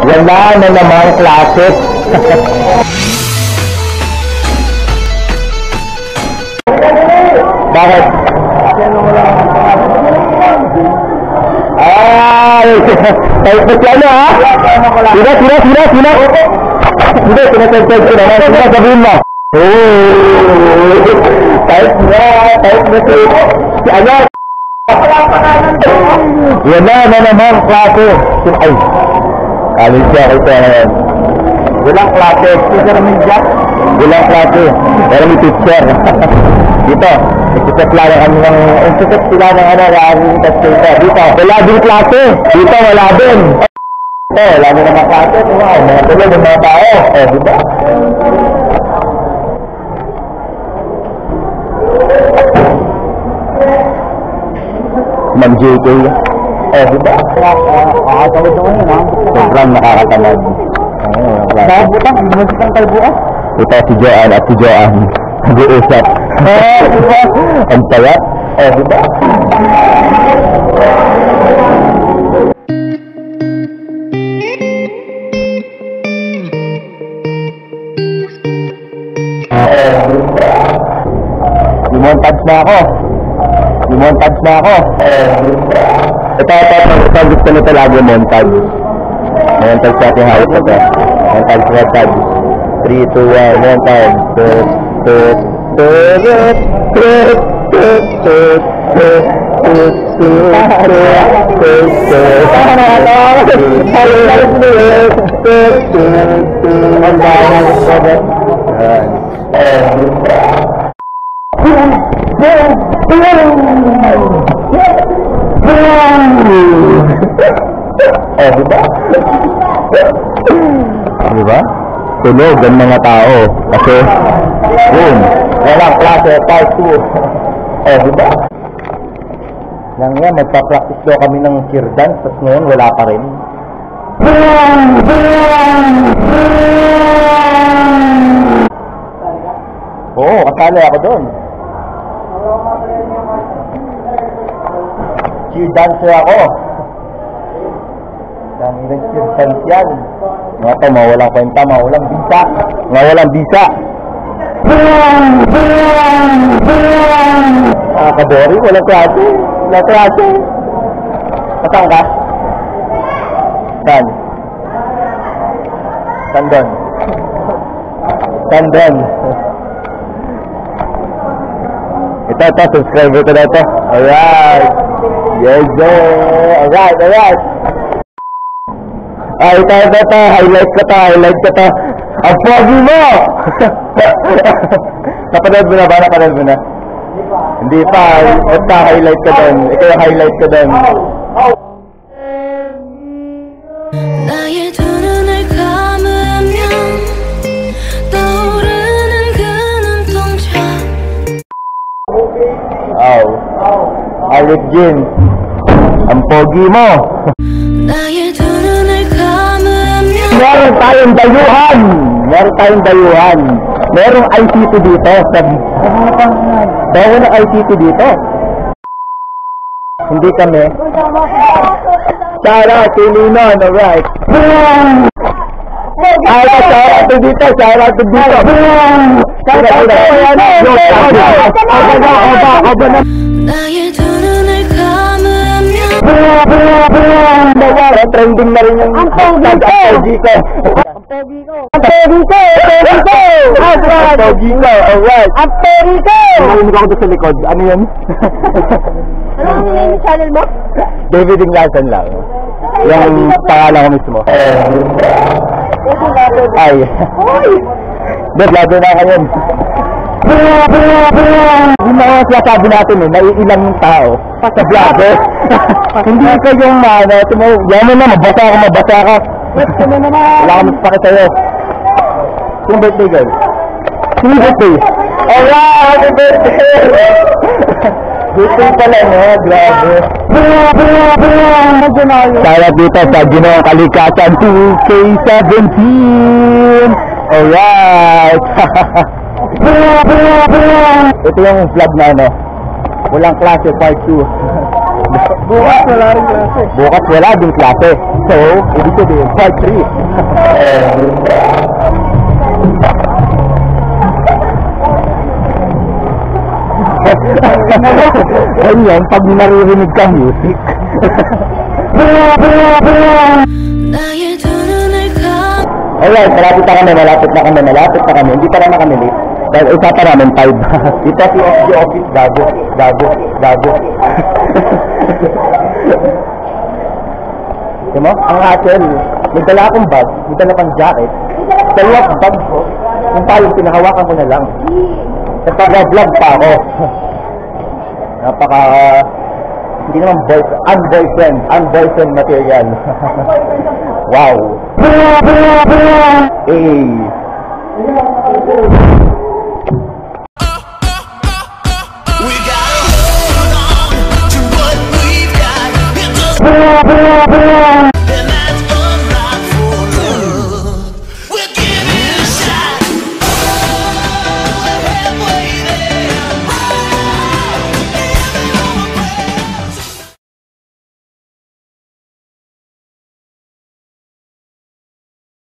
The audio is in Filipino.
Wala na namang klase. Bakit? Ay! Tapos yan ha? Sina? Hindi, sinasensensya ko naman. Sina, sabihin mo. Type na si Ayat. Wala na naman klase. Ay! Alis siya kayo ngayon. Walang klase. Walang klase. Pero may teacher. Dito. Nagsiset lang kami ng... Nagsiset sila ng dito. Wala din klase. Dito wala din. Wala din naman klase. Wow, mga tulad ng mga tao. Diba? Ma'am JK. Diba? Nakakatawid naman yun, ha? Sobrang nakakatamad. Nakabutang, musicang kalbuas. Ito si Joanne at si Joanne. Nag-uusap. Ang tayat. Diba? Limontage na ako. Ito gusto nito lagi montage. Montage natin hawak na ito. Montage. 3, 2, 1, montage. Diba? Tulog ang mga tao kasi boom, walang klase, part 2. Diba? Nang yan, magpa-practice daw kami ng cheer dance, tapos ngayon wala pa rin. Oo, kasali ako doon. Cheer dancer ako. Dami ng cheer dance yan. Mga ito, mawalang kwenta, mawalang bisa. Kabori, walang klase. Pasang ka? Sandon. Ito, subscriber ko na ito. Alright. Yes, alright. Ay, ito, highlight ko to. Ang pogi mo! Napanood mo na? Hindi pa. Ito, highlight ko doon. Ikaw yung highlight ko doon. Alec Jean. Ang pogi mo. Meron tayong dayuhan. Merong ICT dito. Meron ng ICT dito. Hindi kami. Shout out to Linon, alright. Shout out to dito. Trending na rin yung ang pogi ko. Alright. Ang pogi ko. Narinig ako doon sa likod. Ano yun? Anong name yung channel mo? David Inglasan lang. Yung pangalan ko mismo. Ay. Dad, lado na ngayon. Yung mga sasabi natin naiilang yung tao sa vlogger. Hindi ka yung yan na, mabasa ka. Wala ka magpakit sa'yo. Yung birthday girl. Sino birthday? Alright, happy birthday! Birthday pala grabe. Tara dito sa Ginoong Kalikasan 2K17. Alright. Ito yung vlog na walang klase part 2. Bukas wala rin klase. Bukas wala din klase. So, ibig sabihin, part 3. Ganyan, pag naririnig ka music. Alright, malapit na kami. Hindi pa naman kami late. Dahil isa pa namin 5. Ito si FG Office, gago. Diba mo? Ang hassle. May dala akong bag, may dala pang jacket. Dalawang bag ko. Yung tayong pinahawakan ko na lang. Nagpag-vlog pa ako. Napaka... Hindi naman unboyfriend material. Wow.